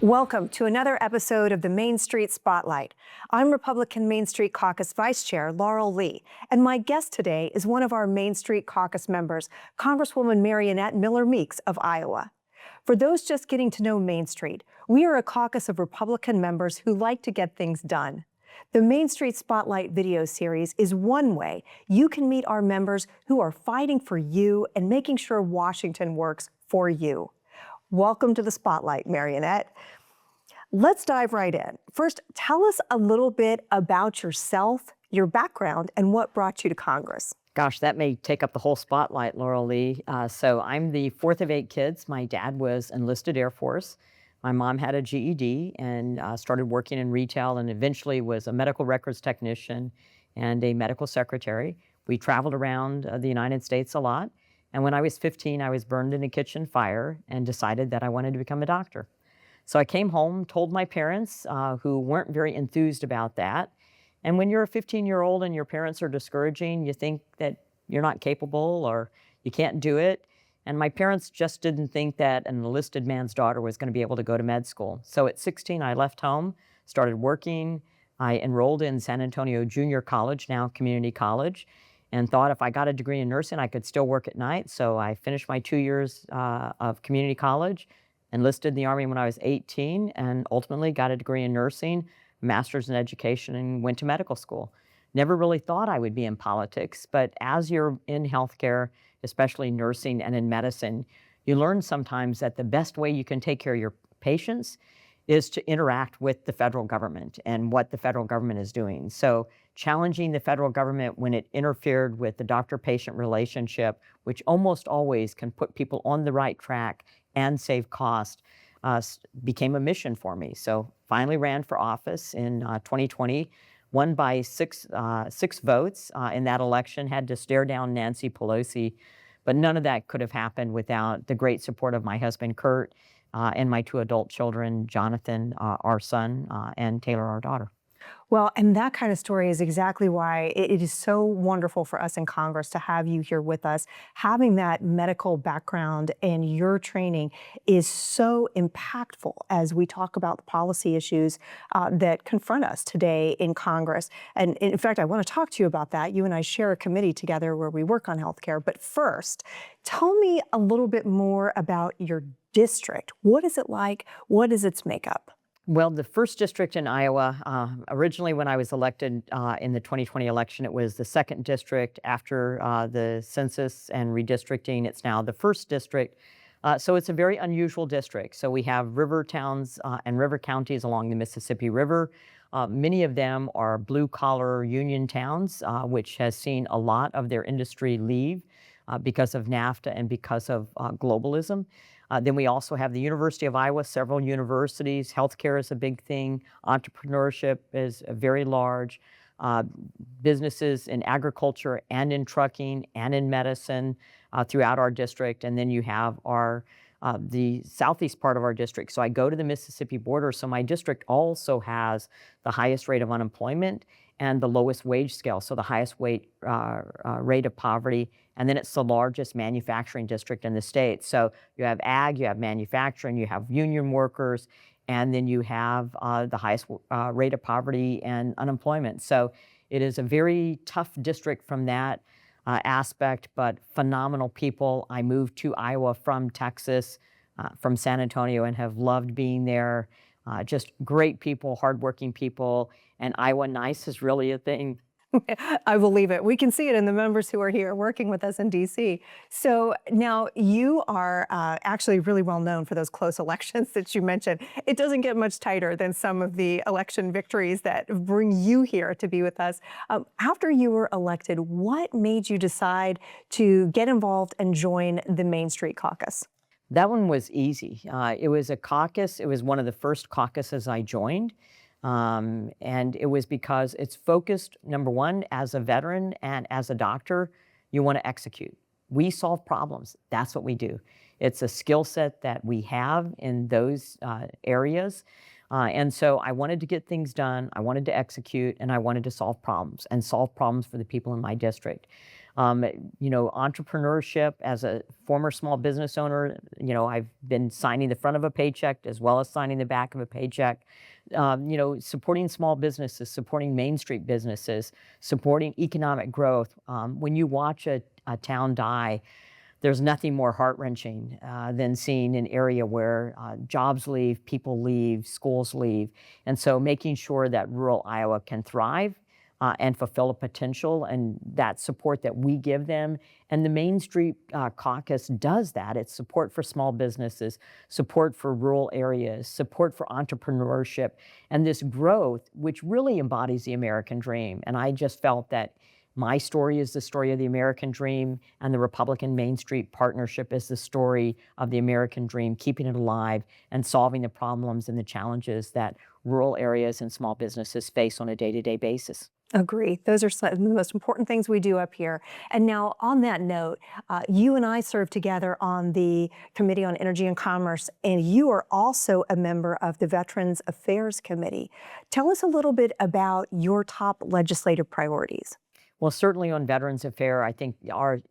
Welcome to another episode of the Main Street Spotlight. I'm Republican Main Street Caucus Vice Chair Laurel Lee, and my guest today is one of our Main Street Caucus members, Congresswoman Marianette Miller-Meeks of Iowa. For those just getting to know Main Street, we are a caucus of Republican members who like to get things done. The Main Street Spotlight video series is one way you can meet our members who are fighting for you and making sure Washington works for you. Welcome to the Spotlight, Marianette. Let's dive right in. First, tell us a little bit about yourself, your background, and what brought you to Congress. Gosh, that may take up the whole spotlight, Laurel Lee. So I'm the fourth of 8 kids. My dad was enlisted Air Force. My mom had a GED and started working in retail and eventually was a medical records technician and a medical secretary. We traveled around the United States a lot. And when I was 15, I was burned in a kitchen fire and decided that I wanted to become a doctor. So I came home, told my parents, who weren't very enthused about that. And when you're a 15-year-old and your parents are discouraging, you think that you're not capable or you can't do it. And my parents just didn't think that an enlisted man's daughter was going to be able to go to med school. So at 16, I left home, started working. I enrolled in San Antonio Junior College, now community college, and thought if I got a degree in nursing, I could still work at night. So I finished my 2 years of community college, enlisted in the Army when I was 18, and ultimately got a degree in nursing, master's in education, and went to medical school. Never really thought I would be in politics, but as you're in healthcare, especially nursing and in medicine, you learn sometimes that the best way you can take care of your patients is to interact with the federal government and what the federal government is doing. So challenging the federal government when it interfered with the doctor-patient relationship, which almost always can put people on the right track and save cost, became a mission for me. So finally ran for office in 2020, won by six votes in that election, had to stare down Nancy Pelosi, but none of that could have happened without the great support of my husband, Kurt, and my 2 adult children, Jonathan, our son, and Taylor, our daughter. Well, and that kind of story is exactly why it is so wonderful for us in Congress to have you here with us. Having that medical background and your training is so impactful as we talk about the policy issues that confront us today in Congress. And in fact, I want to talk to you about that. You and I share a committee together where we work on healthcare. But first, tell me a little bit more about your district. What is it like? What is its makeup? Well, the first district in Iowa, originally when I was elected in the 2020 election, it was the second district. After the census and redistricting, it's now the first district. So it's a very unusual district. So we have river towns and river counties along the Mississippi River. Many of them are blue-collar union towns, which has seen a lot of their industry leave because of NAFTA and because of globalism. Then we also have the University of Iowa, several universities. Healthcare is a big thing. Entrepreneurship is very large. Businesses in agriculture and in trucking and in medicine throughout our district. And then you have the southeast part of our district. So I go to the Mississippi border. So my district also has the highest rate of unemployment and the lowest wage scale, so the highest rate of poverty, and then it's the largest manufacturing district in the state. So you have ag, you have manufacturing, you have union workers, and then you have the highest rate of poverty and unemployment. So it is a very tough district from that aspect, but phenomenal people. I moved to Iowa from Texas, from San Antonio, and have loved being there. Just great people, hardworking people, and Iowa nice is really a thing. I believe it. We can see it in the members who are here working with us in D.C. So now you are actually really well known for those close elections that you mentioned. It doesn't get much tighter than some of the election victories that bring you here to be with us. After you were elected, what made you decide to get involved and join the Main Street Caucus? That one was easy. It was a caucus. It was one of the first caucuses I joined. And it was because it's focused, number one, as a veteran and as a doctor, you want to execute. We solve problems. That's what we do. It's a skill set that we have in those areas. And so I wanted to get things done. I wanted to execute, and I wanted to solve problems for the people in my district. Entrepreneurship as a former small business owner, I've been signing the front of a paycheck as well as signing the back of a paycheck. Supporting small businesses, supporting Main Street businesses, supporting economic growth. When you watch a town die, there's nothing more heart-wrenching than seeing an area where jobs leave, people leave, schools leave. And so making sure that rural Iowa can thrive and fulfill a potential, and that support that we give them. And the Main Street Caucus does that. It's support for small businesses, support for rural areas, support for entrepreneurship, and this growth, which really embodies the American dream. And I just felt that my story is the story of the American dream, and the Republican Main Street Partnership is the story of the American dream, keeping it alive and solving the problems and the challenges that rural areas and small businesses face on a day-to-day basis. Agree. Those are some of the most important things we do up here. And now, on that note, you and I serve together on the Committee on Energy and Commerce, and you are also a member of the Veterans Affairs Committee. Tell us a little bit about your top legislative priorities. Well, certainly on Veterans Affairs, I think our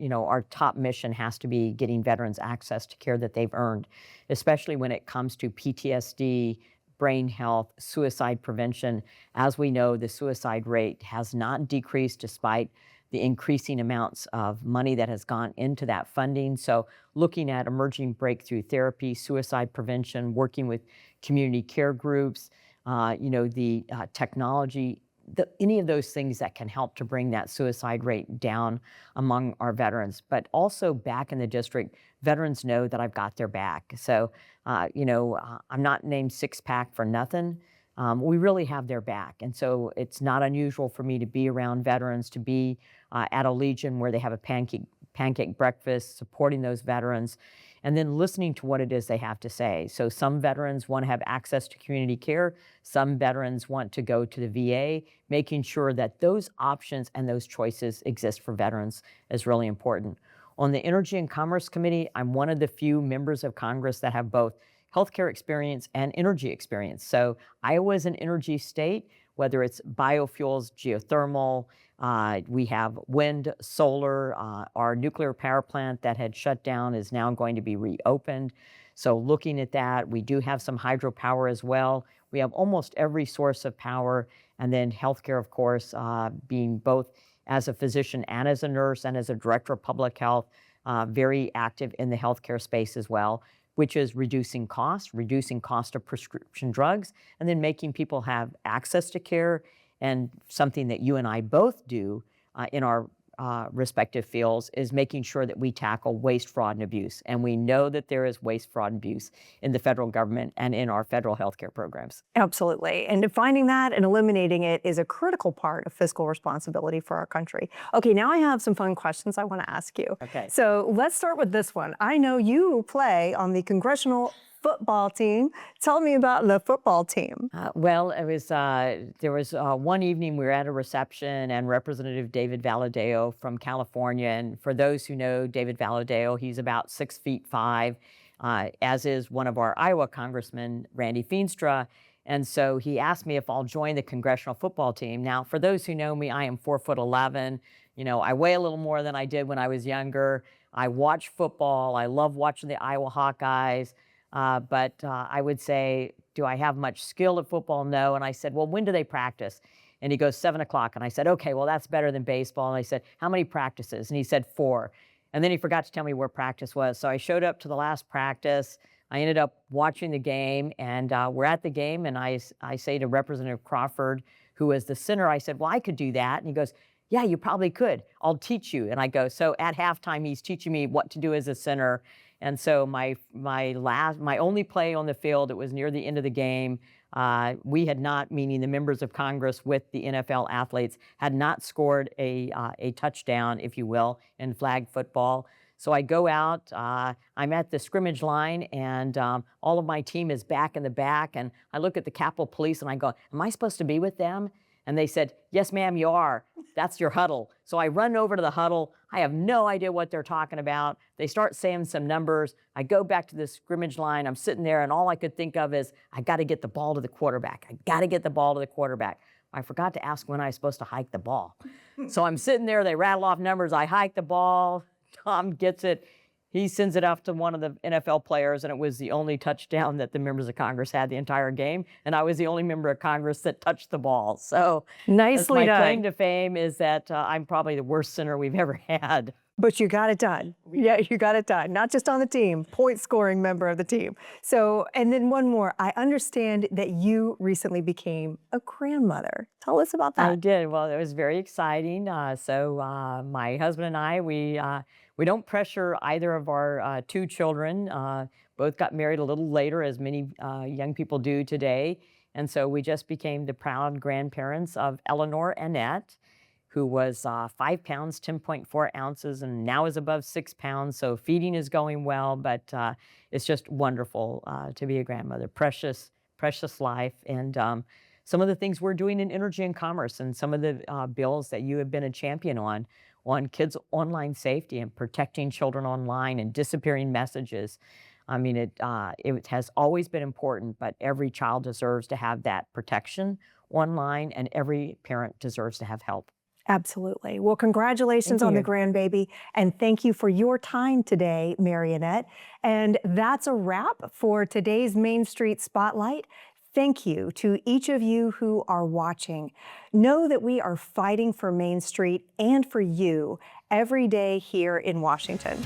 top mission has to be getting veterans access to care that they've earned, especially when it comes to PTSD, brain health, suicide prevention. As we know, the suicide rate has not decreased despite the increasing amounts of money that has gone into that funding. So looking at emerging breakthrough therapy, suicide prevention, working with community care groups, the technology, any of those things that can help to bring that suicide rate down among our veterans. But also back in the district, veterans know that I've got their back. So, I'm not named six-pack for nothing. We really have their back. And so it's not unusual for me to be around veterans, to be at a Legion where they have a pancake breakfast, supporting those veterans, and then listening to what it is they have to say. So some veterans want to have access to community care. Some veterans want to go to the VA. Making sure that those options and those choices exist for veterans is really important. On the Energy and Commerce Committee, I'm one of the few members of Congress that have both healthcare experience and energy experience. So Iowa is an energy state, whether it's biofuels, geothermal, we have wind, solar, our nuclear power plant that had shut down is now going to be reopened. So looking at that, we do have some hydropower as well. We have almost every source of power, and then healthcare, of course, being both as a physician and as a nurse and as a director of public health, very active in the healthcare space as well, which is reducing cost of prescription drugs, and then making people have access to care. And something that you and I both do in our respective fields is making sure that we tackle waste, fraud, and abuse. And we know that there is waste, fraud, and abuse in the federal government and in our federal healthcare programs. Absolutely. And defining that and eliminating it is a critical part of fiscal responsibility for our country. Okay, now I have some fun questions I want to ask you. Okay. So let's start with this one. I know you play on the Congressional football team. Tell me about the football team. Well, it was there was one evening we were at a reception, and Representative David Valadao from California, and for those who know David Valadao, he's about 6'5", as is one of our Iowa congressmen, Randy Feenstra. And so he asked me if I'll join the congressional football team. Now, for those who know me, I am 4'11". I weigh a little more than I did when I was younger. I watch football. I love watching the Iowa Hawkeyes. But I would say, do I have much skill at football? No. And I said, well, when do they practice? And he goes, 7 o'clock. And I said, okay, well, that's better than baseball. And I said, how many practices? And he said, 4. And then he forgot to tell me where practice was. So I showed up to the last practice. I ended up watching the game, and we're at the game. And I say to Representative Crawford, who is the center, I said, well, I could do that. And he goes, yeah, you probably could. I'll teach you. And I go, so at halftime, he's teaching me what to do as a center. And so my only play on the field, it was near the end of the game. We had not, meaning the members of Congress with the NFL athletes, had not scored a touchdown, if you will, in flag football. So I go out, I'm at the scrimmage line, and all of my team is back in the back. And I look at the Capitol Police and I go, am I supposed to be with them? And they said, yes, ma'am, you are. That's your huddle. So I run over to the huddle. I have no idea what they're talking about. They start saying some numbers. I go back to the scrimmage line. I'm sitting there, and all I could think of is, I got to get the ball to the quarterback. I got to get the ball to the quarterback. I forgot to ask when I was supposed to hike the ball. So I'm sitting there, they rattle off numbers, I hike the ball, Tom gets it, he sends it off to one of the NFL players, and it was the only touchdown that the members of Congress had the entire game, and I was the only member of Congress that touched the ball. So that's Nicely my done. claim to fame, is that I'm probably the worst sinner we've ever had. But you got it done. Yeah, you got it done. Not just on the team, point scoring member of the team. So, and then one more. I understand that you recently became a grandmother. Tell us about I that. did. Well, it was very exciting. My husband and I, we don't pressure either of our two children. Both got married a little later, as many young people do today. And so we just became the proud grandparents of Eleanor Annette, who was 5 pounds, 10.4 ounces, and now is above 6 pounds. So feeding is going well, but it's just wonderful to be a grandmother. Precious, precious life. And some of the things we're doing in energy and commerce, and some of the bills that you have been a champion on kids' online safety and protecting children online and disappearing messages. I mean, it has always been important, but every child deserves to have that protection online, and every parent deserves to have help. Absolutely. Well, congratulations Thank on the you. grandbaby, and thank you for your time today, Marianette. And that's a wrap for today's Main Street Spotlight. Thank you to each of you who are watching. Know that we are fighting for Main Street and for you every day here in Washington.